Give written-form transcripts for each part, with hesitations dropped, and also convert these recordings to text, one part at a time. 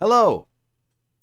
Hello,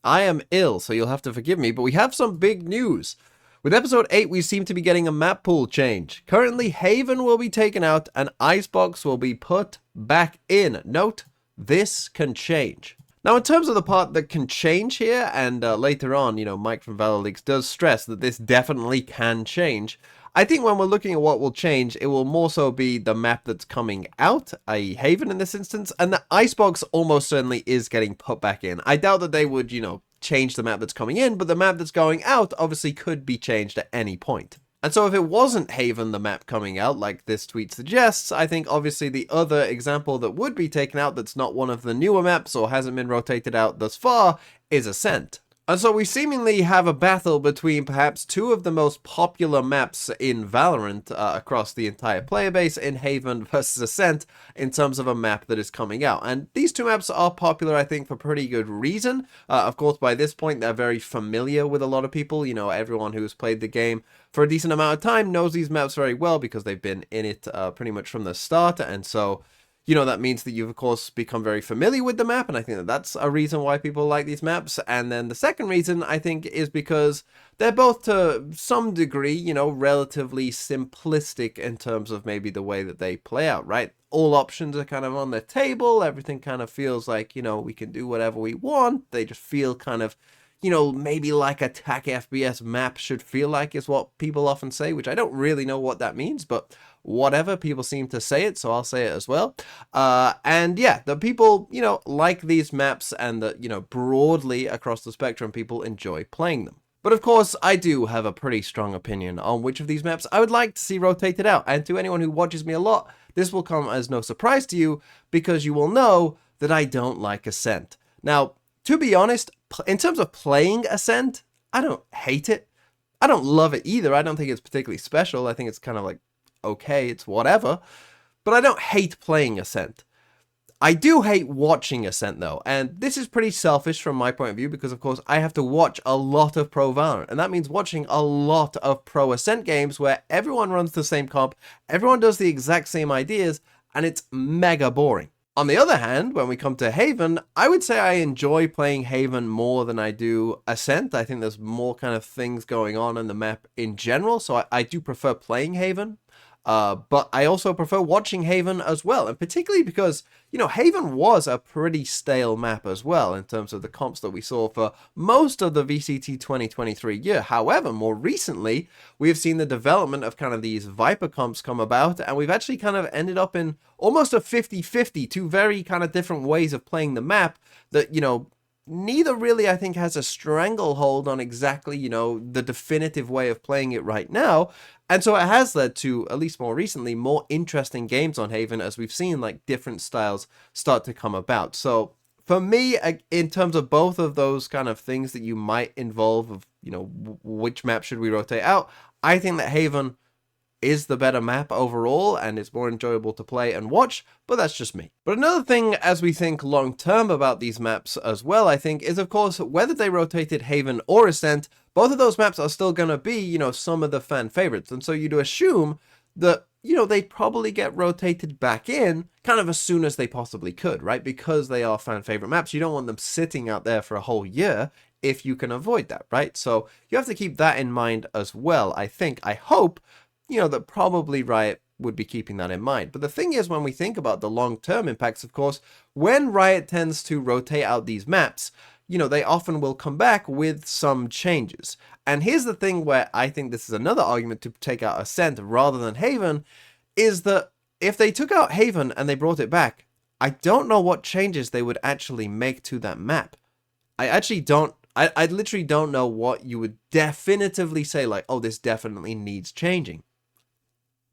I am ill, so you'll have to forgive me, but we have some big news. With episode 8, we seem to be getting a map pool change. Currently, Haven will be taken out and Icebox will be put back in. Note, this can change. Now, in terms of the part that can change here, and later on, Mike from Valorant does stress that this definitely can change. I think when we're looking at what will change, it will more so be the map that's coming out, i.e. Haven in this instance, and the Icebox almost certainly is getting put back in. I doubt that they would, change the map that's coming in, but the map that's going out obviously could be changed at any point. And so if it wasn't Haven, the map coming out, like this tweet suggests, I think obviously the other example that would be taken out that's not one of the newer maps or hasn't been rotated out thus far is Ascent. And so we seemingly have a battle between perhaps two of the most popular maps in Valorant across the entire player base in Haven versus Ascent in terms of a map that is coming out. And these two maps are popular, I think, for pretty good reason. Of course, by this point, they're very familiar with a lot of people. Everyone who's played the game for a decent amount of time knows these maps very well because they've been in it pretty much from the start. And so that means that you've, of course, become very familiar with the map, and I think that that's a reason why people like these maps. And then the second reason, I think, is because they're both, to some degree, relatively simplistic in terms of maybe the way that they play out, right? All options are kind of on the table, everything kind of feels like, we can do whatever we want. They just feel kind of, maybe like a TAC FPS map should feel like, is what people often say, which I don't really know what that means, but whatever, people seem to say it, so I'll say it as well. And yeah, the people, like these maps, and that, broadly across the spectrum, people enjoy playing them. But of course, I do have a pretty strong opinion on which of these maps I would like to see rotated out. And to anyone who watches me a lot, this will come as no surprise to you, because you will know that I don't like Ascent. Now, to be honest, in terms of playing Ascent, I don't hate it. I don't love it either. I don't think it's particularly special. I think it's kind of like, okay, it's whatever. But I don't hate playing Ascent. I do hate watching Ascent, though. And this is pretty selfish from my point of view, because, of course, I have to watch a lot of Pro Valorant. And that means watching a lot of Pro Ascent games where everyone runs the same comp, everyone does the exact same ideas, and it's mega boring. On the other hand, when we come to Haven, I would say I enjoy playing Haven more than I do Ascent. I think there's more kind of things going on in the map in general, so I do prefer playing Haven. But I also prefer watching Haven as well, and particularly because, Haven was a pretty stale map as well in terms of the comps that we saw for most of the VCT 2023 year. However, more recently, we have seen the development of kind of these Viper comps come about, and we've actually kind of ended up in almost a 50-50, two very kind of different ways of playing the map that, neither really, I think, has a stranglehold on exactly, the definitive way of playing it right now. And so it has led to, at least more recently, more interesting games on Haven, as we've seen like different styles start to come about. So for me, in terms of both of those kind of things that you might involve of, which map should we rotate out, I think that Haven is the better map overall, and it's more enjoyable to play and watch, but that's just me. But another thing, as we think long term about these maps as well, I think, is of course, whether they rotated Haven or Ascent, both of those maps are still going to be, some of the fan favorites. And so you'd assume that, they'd probably get rotated back in kind of as soon as they possibly could, right? Because they are fan favorite maps. You don't want them sitting out there for a whole year if you can avoid that, right? So you have to keep that in mind as well, I think. I hope, that probably Riot would be keeping that in mind. But the thing is, when we think about the long-term impacts, of course, when Riot tends to rotate out these maps, they often will come back with some changes. And here's the thing where I think this is another argument to take out Ascent rather than Haven, is that if they took out Haven and they brought it back, I don't know what changes they would actually make to that map. I actually don't. I literally don't know what you would definitively say, like, oh, this definitely needs changing.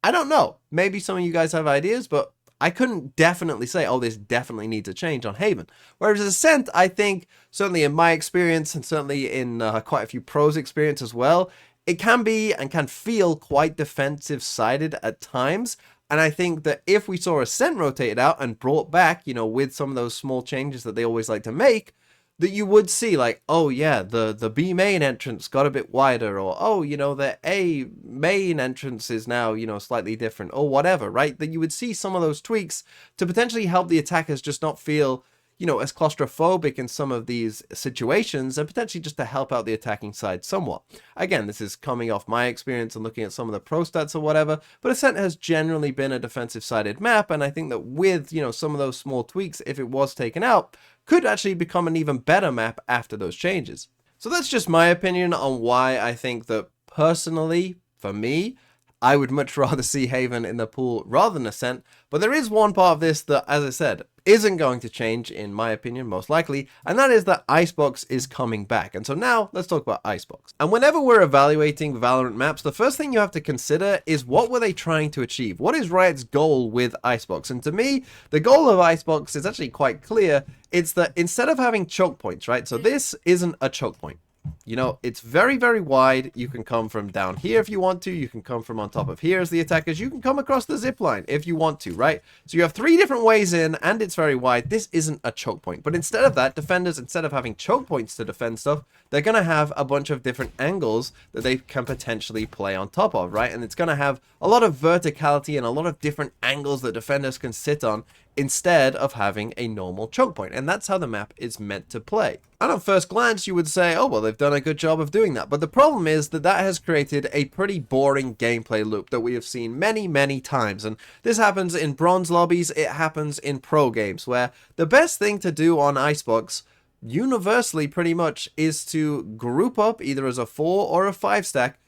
I don't know. Maybe some of you guys have ideas, but I couldn't definitely say, oh, this definitely needs a change on Haven. Whereas Ascent, I think, certainly in my experience, and certainly in quite a few pros' experience as well, it can be and can feel quite defensive-sided at times. And I think that if we saw Ascent rotated out and brought back, with some of those small changes that they always like to make, that you would see, like, oh yeah, the B main entrance got a bit wider, or oh, the A main entrance is now, slightly different, or whatever, right? That you would see some of those tweaks to potentially help the attackers just not feel, you know, as claustrophobic in some of these situations and potentially just to help out the attacking side somewhat. Again, this is coming off my experience and looking at some of the pro stats or whatever, but Ascent has generally been a defensive sided map, and I think that with, you know, some of those small tweaks, if it was taken out, could actually become an even better map after those changes. So that's just my opinion on why I think that personally, for me, I would much rather see Haven in the pool rather than Ascent, but there is one part of this that, as I said, isn't going to change in my opinion, most likely, and that is that Icebox is coming back. And so now, let's talk about Icebox. And whenever we're evaluating Valorant maps, the first thing you have to consider is what were they trying to achieve? What is Riot's goal with Icebox? And to me, the goal of Icebox is actually quite clear. It's that instead of having choke points, right? So this isn't a choke point. You know, it's very, very wide. You can come from down here if you want to. You can come from on top of here as the attackers. You can come across the zip line if you want to, right? So you have 3 different ways in, and it's very wide. This isn't a choke point. But instead of that, defenders, instead of having choke points to defend stuff, they're going to have a bunch of different angles that they can potentially play on top of, right? And it's going to have a lot of verticality and a lot of different angles that defenders can sit on instead of having a normal choke point. And that's how the map is meant to play. And at first glance, you would say, oh, well, they've done a good job of doing that. But the problem is that that has created a pretty boring gameplay loop that we have seen many, many times. And this happens in bronze lobbies. It happens in pro games, where the best thing to do on Icebox universally pretty much is to group up either as a 4 or a 5 stack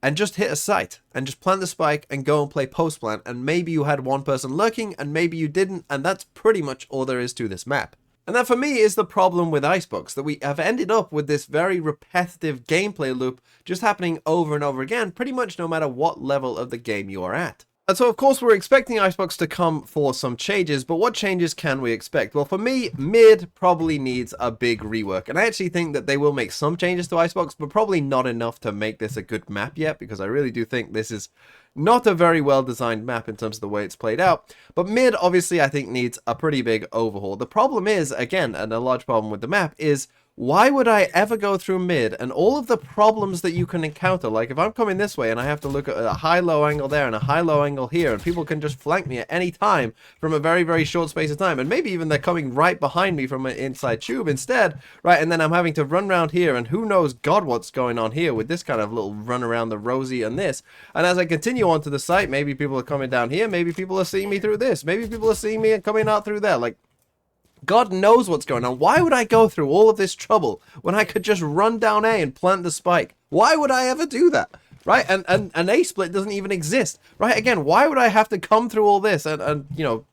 and just hit a site and just plant the spike and go and play post plant, and maybe you had one person lurking and maybe you didn't, and that's pretty much all there is to this map. And that for me is the problem with Icebox, that we have ended up with this very repetitive gameplay loop just happening over and over again, pretty much no matter what level of the game you are at. And so, of course, we're expecting Icebox to come for some changes, but what changes can we expect? Well, for me, mid probably needs a big rework, and I actually think that they will make some changes to Icebox, but probably not enough to make this a good map yet, because I really do think this is not a very well-designed map in terms of the way it's played out. But mid, obviously, I think needs a pretty big overhaul. The problem is, again, and a large problem with the map, is why would I ever go through mid and all of the problems that you can encounter? Like if I'm coming this way and I have to look at a high-low angle there and a high-low angle here, and people can just flank me at any time from a very, very short space of time, and maybe even they're coming right behind me from an inside tube instead, right? And then I'm having to run around here, and who knows God what's going on here with this kind of little run around the rosy and this. And as I continue onto the site, maybe people are coming down here, maybe people are seeing me through this, maybe people are seeing me and coming out through there. Like, God knows what's going on. Why would I go through all of this trouble when I could just run down A and plant the spike? Why would I ever do that? Right? And an A split doesn't even exist. Right? Again, why would I have to come through all this and you know,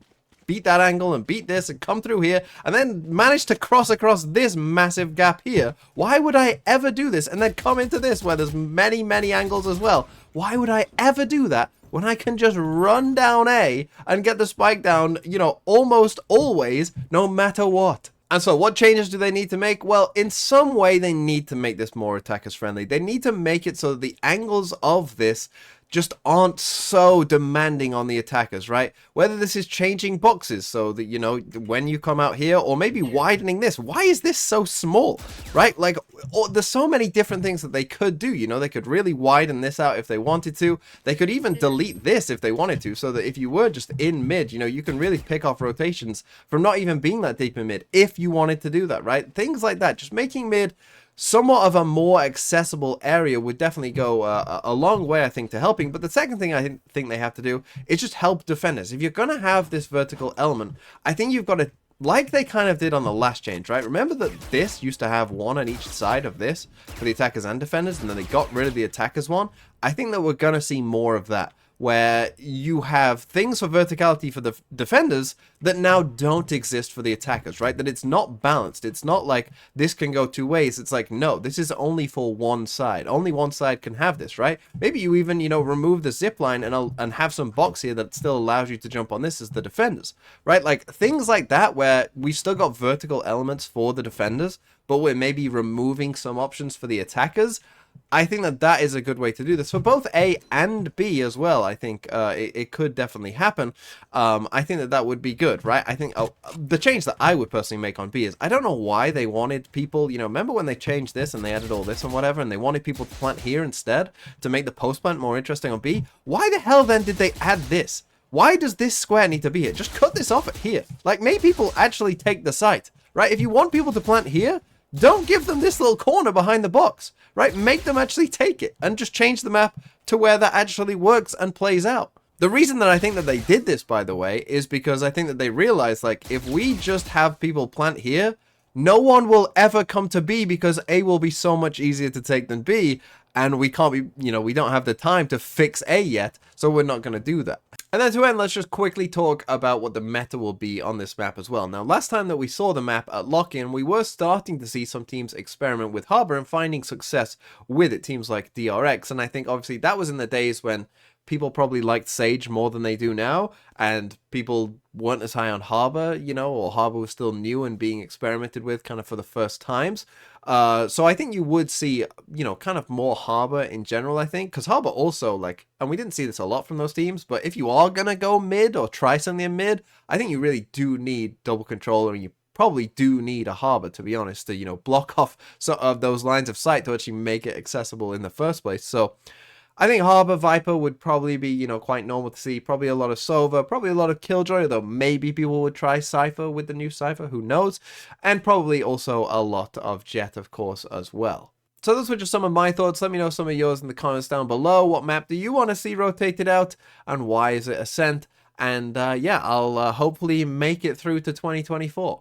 beat that angle and beat this and come through here and then manage to cross across this massive gap here? Why would I ever do this and then come into this where there's many, many angles as well? Why would I ever do that when I can just run down A and get the spike down, you know, almost always, no matter what? And so what changes do they need to make? Well, in some way, they need to make this more attackers friendly. They need to make it so that the angles of this just aren't so demanding on the attackers, right? Whether this is changing boxes so that, you know, when you come out here, or maybe widening this. Why is this so small, right? Like, there's so many different things that they could do. You know, they could really widen this out if they wanted to. They could even delete this if they wanted to, so that if you were just in mid, you know, you can really pick off rotations from not even being that deep in mid if you wanted to do that, right? Things like that. Just making mid somewhat of a more accessible area would definitely go a long way, I think, to helping. But the second thing I think they have to do is just help defenders. If you're going to have this vertical element, I think you've got to, like they kind of did on the last change, right? Remember that this used to have one on each side of this for the attackers and defenders, and then they got rid of the attackers one. I think that we're going to see more of that, where you have things for verticality for the defenders that now don't exist for the attackers, right? That it's not balanced. It's not like this can go 2 ways. It's like, no, this is only for one side. Only one side can have this, right? Maybe you even, you know, remove the zip line and have some box here that still allows you to jump on this as the defenders, right? Like things like that, where we've still got vertical elements for the defenders, but we're maybe removing some options for the attackers. I think that that is a good way to do this for both A and B as well. I think it could definitely happen. I think that that would be good, right? I think the change that I would personally make on B is, I don't know why they wanted people, you know, remember when they changed this and they added all this and whatever, and they wanted people to plant here instead to make the post plant more interesting on B? Why the hell then did they add this? Why does this square need to be here? Just cut this off at here. Like, make people actually take the site, right? If you want people to plant here, don't give them this little corner behind the box, right? Make them actually take it and just change the map to where that actually works and plays out. The reason that I think that they did this, by the way, is because I think that they realized, like, if we just have people plant here, no one will ever come to B because A will be so much easier to take than B, and we can't be, we don't have the time to fix A yet, so we're not going to do that. And then to end, let's just quickly talk about what the meta will be on this map as well. Now, last time that we saw the map at lock-in, we were starting to see some teams experiment with Harbor and finding success with it, teams like DRX, and I think obviously that was in the days when people probably liked Sage more than they do now, and people weren't as high on Harbor, or Harbor was still new and being experimented with kind of for the first times. So I think you would see, kind of more Harbor in general, I think, because Harbor also, like, and we didn't see this a lot from those teams, but if you are going to go mid or try something in mid, I think you really do need double controller, and you probably do need a Harbor, to be honest, to, block off some of those lines of sight to actually make it accessible in the first place. So I think Harbor Viper would probably be, quite normal to see. Probably a lot of Sova, probably a lot of Killjoy, though maybe people would try Cypher with the new Cypher, who knows? And probably also a lot of Jet, of course, as well. So those were just some of my thoughts. Let me know some of yours in the comments down below. What map do you want to see rotated out, and why is it Ascent? And yeah, I'll hopefully make it through to 2024.